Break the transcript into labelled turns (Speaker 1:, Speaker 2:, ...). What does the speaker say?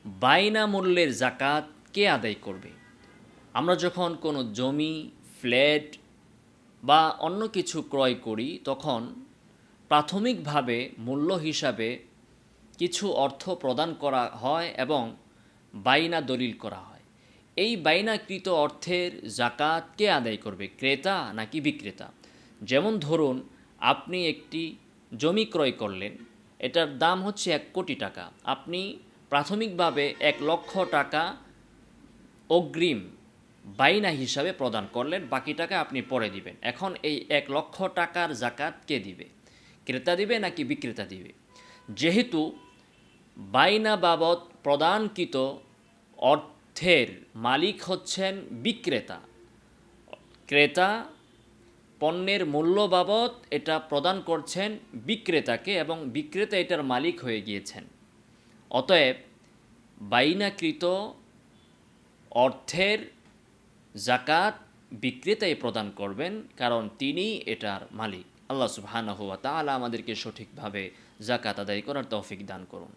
Speaker 1: বায়না মূল্যের জাকাত কে আদায় করবে? আমরা যখন কোনো জমি, ফ্ল্যাট বা অন্য কিছু ক্রয় করি তখন প্রাথমিকভাবে মূল্য হিসাবে কিছু অর্থ প্রদান করা হয় এবং বাইনা দলিল করা হয়। এই বাইনাকৃত অর্থের জাকাত কে আদায় করবে, ক্রেতা নাকি বিক্রেতা? যেমন ধরুন, আপনি একটি জমি ক্রয় করলেন, এটার দাম হচ্ছে 1 কোটি টাকা। আপনি প্রাথমিকভাবে 1 লক্ষ টাকা অগ্রিম বাইনা হিসাবে প্রদান করলেন, বাকি টাকা আপনি পরে দিবেন। এখন এই 1 লক্ষ টাকার জাকাত কে দিবে, ক্রেতা দিবে নাকি বিক্রেতা দিবে? যেহেতু বাইনা বাবদ প্রদানকৃত অর্থের মালিক হচ্ছেন বিক্রেতা, ক্রেতা পণ্যের মূল্য বাবদ এটা প্রদান করছেন বিক্রেতাকে এবং বিক্রেতা এটার মালিক হয়ে গিয়েছেন। অতএব বাইনাকৃত অর্থের জাকাত বিক্রেতাই প্রদান করবেন, কারণ তিনিই এটার মালিক। আল্লাহ সুবহানাহু ওয়া তাআলা আমাদেরকে সঠিকভাবে জাকাত আদায় করার তৌফিক দান করুন।